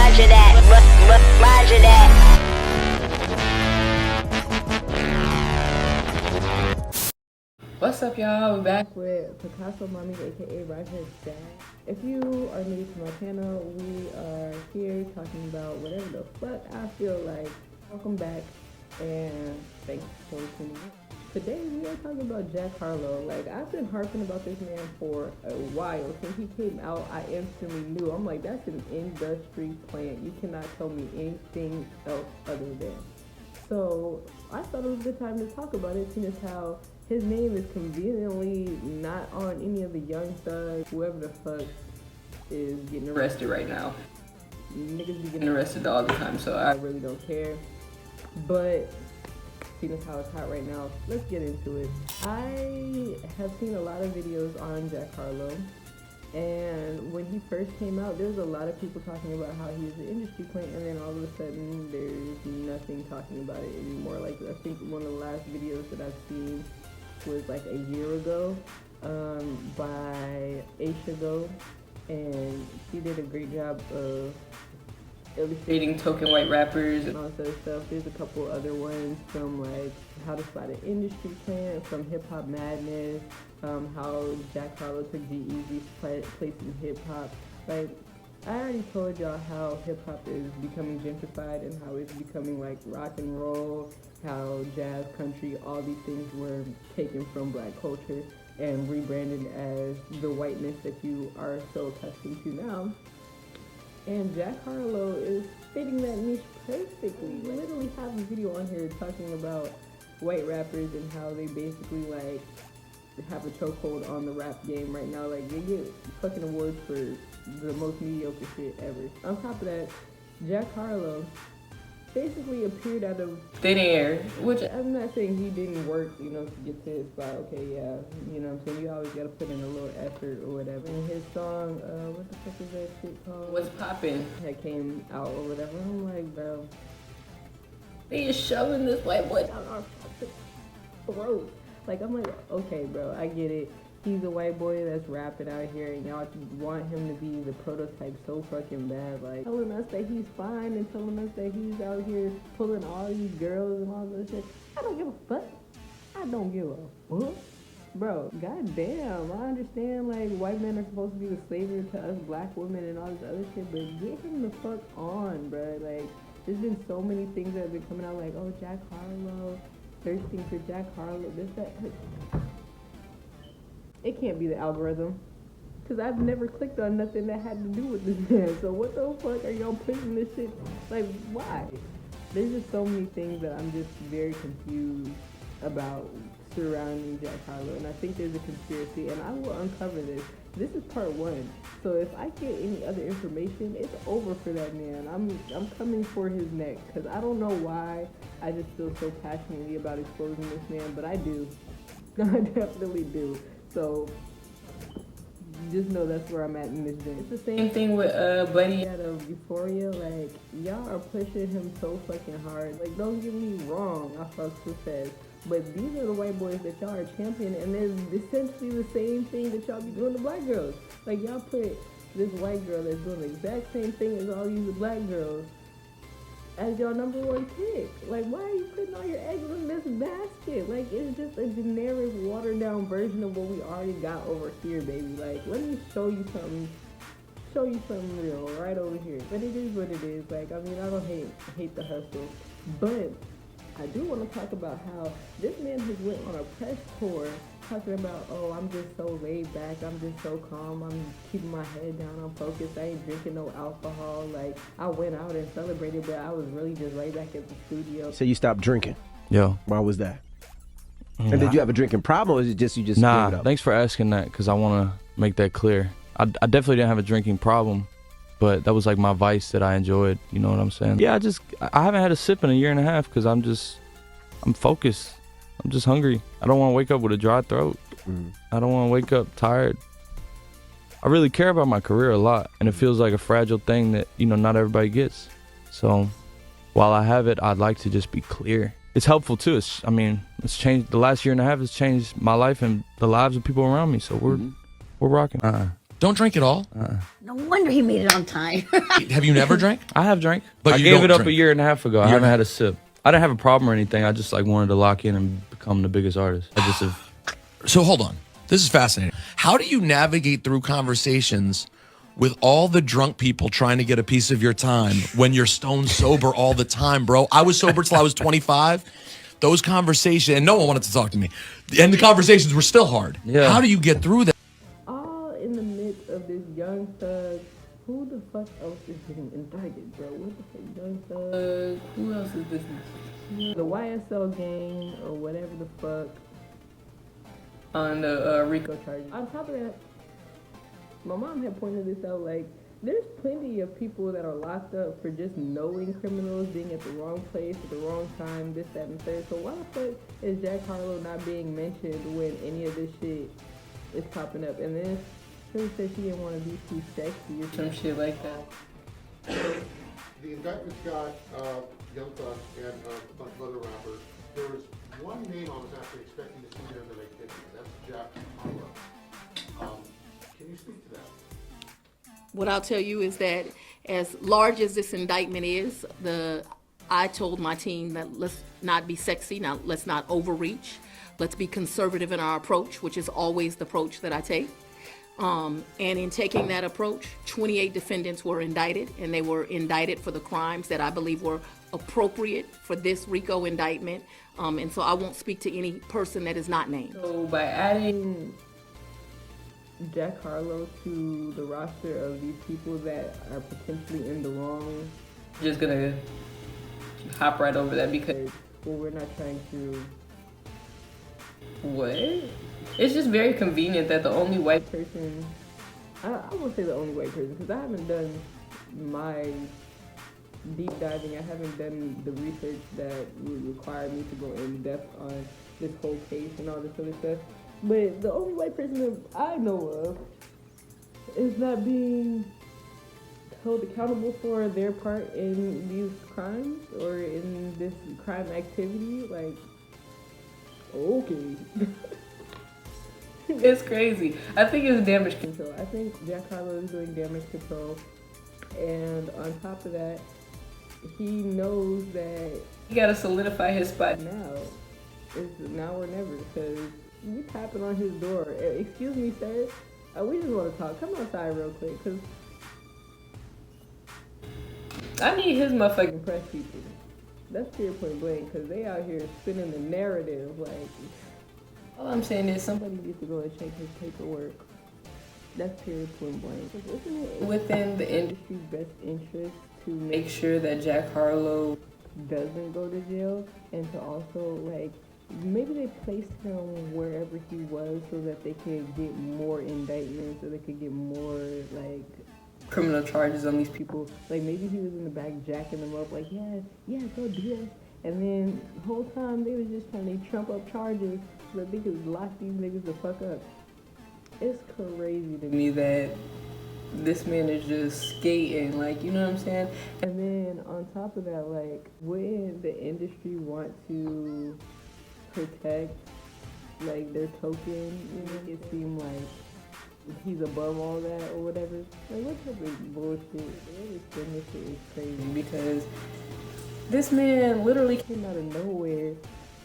Rajah that, Rajah that. What's up, y'all? We're back with Picasso Mommy, aka Rajah's dad. If you are new to my channel, we are here talking about whatever the fuck I feel like. Welcome back, and thanks for tuning in. Today we are talking about Jack Harlow. Like, I've been harping about this man for a while. Since he came out, I instantly knew. I'm like, that's an industry plant. You cannot tell me anything else other than. So I thought it was a good time to talk about it, seeing as how his name is conveniently not on any of the Young Thugs, whoever the fuck is getting arrested right now. Niggas be getting arrested all the time, so I really don't care. But seeing as how it's hot right now, let's get into it. I have seen a lot of videos on Jack Harlow, and when he first came out, there's a lot of people talking about how he's an industry plant, and then all of a sudden there's nothing talking about it anymore. Like, I think one of the last videos that I've seen was like a year ago by Aisha Go, and she did a great job of illustrating token white rappers and all this other stuff. There's a couple other ones from like how to spot an industry plant, from Hip Hop Madness, how Jack Harlow took G-Eazy's place in hip hop. Like, I already told y'all how hip hop is becoming gentrified and how it's becoming like rock and roll, how jazz, country, all these things were taken from black culture and rebranded as the whiteness that you are so accustomed to now. And Jack Harlow is fitting that niche perfectly. We literally have a video on here talking about white rappers and how they basically like have a chokehold on the rap game right now. Like, they get fucking awards for the most mediocre shit ever. On top of that, Jack Harlow basically appeared out of thin air, which I'm not saying he didn't work, you know, to get to his spot. Okay, yeah, you know what I'm saying? You always gotta put in a little effort or whatever. And his song, what the fuck is that shit called? What's Poppin'? That came out or whatever. I'm like, bro, they is shoving this white boy down our fucking throat. Like, I'm like, okay, bro, I get it. He's a white boy that's rapping out here, and y'all want him to be the prototype so fucking bad. Like, telling us that he's fine and telling us that he's out here pulling all these girls and all this shit. I don't give a fuck. I don't give a fuck. Bro, goddamn, I understand, like, white men are supposed to be the savior to us black women and all this other shit, but get him the fuck on, bro. Like, there's been so many things that have been coming out, like, oh, Jack Harlow, thirsting for Jack Harlow, this, that. It can't be the algorithm, because I've never clicked on nothing that had to do with this man. So what the fuck are y'all pushing this shit? Like, why? There's just so many things that I'm just very confused about surrounding Jack Harlow, and I think there's a conspiracy, and I will uncover this. This is part one. So if I get any other information, it's over for that man. I'm coming for his neck, because I don't know why I just feel so passionately about exposing this man, but I do. I definitely do. So just know that's where I'm at in this day. It's the same thing with Buddy out of Euphoria. Like, y'all are pushing him so fucking hard. Like, don't get me wrong, I fuck with Fez, but these are the white boys that y'all are championing, and they're essentially the same thing that y'all be doing to black girls. Like, y'all put this white girl that's doing the exact same thing as all these black girls as your number one pick. Like, why are you putting all your eggs in this basket? Like, it's just a generic, watered down version of what we already got over here, baby. Like, let me show you something real right over here. But it is what it is. Like, I mean, I don't hate the hustle, but I do want to talk about how this man has went on a press tour talking about, oh, I'm just so laid back, I'm just so calm, I'm keeping my head down, I'm focused, I ain't drinking no alcohol. Like, I went out and celebrated, but I was really just right back at the studio. So you stopped drinking? Yo. Why was that? And did you have a drinking problem, or is it just you just Nah, gave it up? Thanks for asking that, because I want to make that clear. I definitely didn't have a drinking problem, but that was like my vice that I enjoyed, you know what I'm saying? Yeah, I haven't had a sip in a year and a half, because I'm focused. I'm just hungry. I don't want to wake up with a dry throat. I don't want to wake up tired. I really care about my career a lot, and it feels like a fragile thing that, you know, not everybody gets. So while I have it, I'd like to just be clear. It's helpful too. It's changed. The last year and a half has changed my life and the lives of people around me. So we're rocking. Don't drink at all? No wonder he made it on time. Have you never drank? I have drank. But I you gave don't it up drink. a year and a half ago. I haven't had a sip. I didn't have a problem or anything. I just like wanted to lock in and become the biggest artist. I just have. So hold on. This is fascinating. How do you navigate through conversations with all the drunk people trying to get a piece of your time when you're stone sober all the time, bro? I was sober till I was 25. Those conversations, and no one wanted to talk to me. And the conversations were still hard. Yeah. How do you get through that? All in the midst of this Young Thug. Who the fuck else is getting indicted, bro? What the fuck, Young Thug? Who else is this? The YSL gang or whatever the fuck on the RICO charges. On top of that, my mom had pointed this out, like, there's plenty of people that are locked up for just knowing criminals, being at the wrong place at the wrong time, this, that, and third. So why the fuck is Jack Harlow not being mentioned when any of this shit is popping up? And then she said she didn't want to be too sexy or some shit like that. The indictment's got Young Thug and a bunch of other rappers. There was one name I was actually expecting to see there that I didn't. That's Jack Harlow. Can you speak to that? What I'll tell you is that as large as this indictment is, I told my team that let's not be sexy, now let's not overreach, let's be conservative in our approach, which is always the approach that I take. And in taking that approach, 28 defendants were indicted, and they were indicted for the crimes that I believe were appropriate for this RICO indictment. And so I won't speak to any person that is not named. So by adding Jack Harlow to the roster of these people that are potentially in the wrong, I'm just gonna hop right over that because we're not trying to. What? It's just very convenient that the only white person, I won't say the only white person because I haven't done my deep diving. I haven't done the research that would require me to go in depth on this whole case and all this other stuff. But the only white person that I know of is not being held accountable for their part in these crimes or in this crime activity. Like, okay. It's crazy. I think it's damage control. I think Jack Harlow is doing damage control. And on top of that, he knows that he gotta solidify his spot now. It's now or never because we tapping on his door. Excuse me, sir. We just want to talk. Come outside real quick, cause I need his motherfucking press people. That's pure point blank, cause they out here spinning the narrative. Like, all I'm saying is somebody needs to go and check his paperwork. That's pure point blank. Isn't it within the industry's best interest to make sure that Jack Harlow doesn't go to jail and to also like. Maybe they placed him wherever he was so that they could get more indictments or they could get more, like, criminal charges on these people. Like, maybe he was in the back jacking them up, like, yeah, go do that. And then the whole time they was just trying to trump up charges so that they could lock these niggas the fuck up. It's crazy to me that this man is just skating, like, you know what I'm saying? And then on top of that, like, wouldn't the industry want to protect like their token, you know, make it seem like he's above all that or whatever? Like, what type of bullshit? This shit is crazy because this man literally came out of nowhere.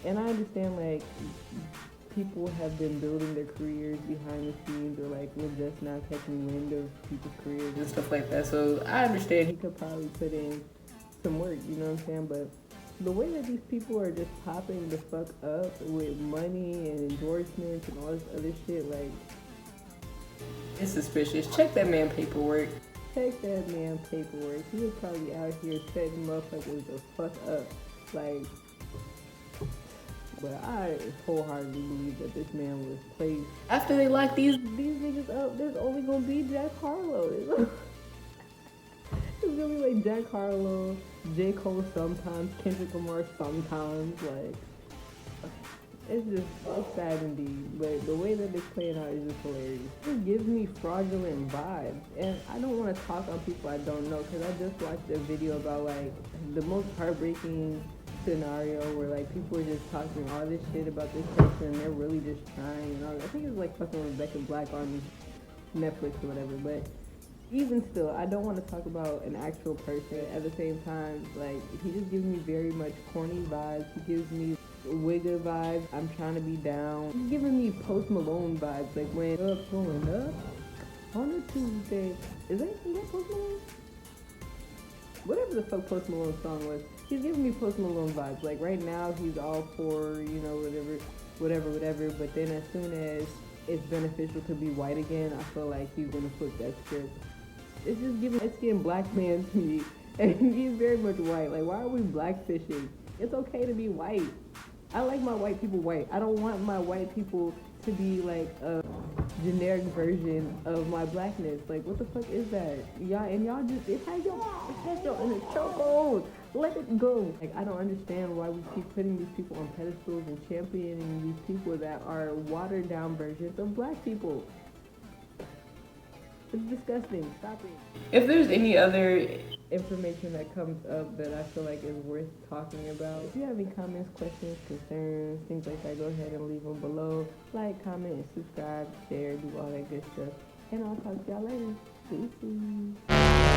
And I understand like people have been building their careers behind the scenes or like we're just now catching wind of people's careers and stuff like that. So I understand he could probably put in some work, you know what I'm saying? But the way that these people are just popping the fuck up with money and endorsements and all this other shit, like, it's suspicious. Check that man paperwork. Check that man paperwork. He was probably out here setting motherfuckers the fuck up. Like, but I wholeheartedly believe that this man was placed. After they lock these niggas up, there's only gonna be Jack Harlow. It's gonna be like Jack Harlow, J. Cole sometimes, Kendrick Lamar sometimes, like, it's sad indeed, but the way that it's playing out is just hilarious. It gives me fraudulent vibes, and I don't want to talk on people I don't know, because I just watched a video about, like, the most heartbreaking scenario where, like, people are just talking all this shit about this person, and they're really just trying, and all that. I think it was, like, fucking Rebecca Black on me. Netflix or whatever. But even still, I don't want to talk about an actual person. At the same time, like, he just gives me very much corny vibes. He gives me Wigga vibes. I'm trying to be down. He's giving me Post Malone vibes. Like when up going up on a Tuesday. Is that Post Malone? Whatever the fuck Post Malone's song was, he's giving me Post Malone vibes. Like right now, he's all for, you know, whatever. But then as soon as it's beneficial to be white again, I feel like he's gonna flip that script. It's just giving light-skinned black man to me, and he's very much white. Like, why are we blackfishing? It's okay to be white. I like my white people white. I don't want my white people to be like a generic version of my blackness. Like, what the fuck is that? Y'all just, it has y'all in a chokehold. Let it go. Like, I don't understand why we keep putting these people on pedestals and championing these people that are watered down versions of black people. It's disgusting. Stop it. If there's any other information that comes up that I feel like is worth talking about, if you have any comments, questions, concerns, things like that, go ahead and leave them below. Like, comment, and subscribe, share, do all that good stuff. And I'll talk to y'all later. Peace.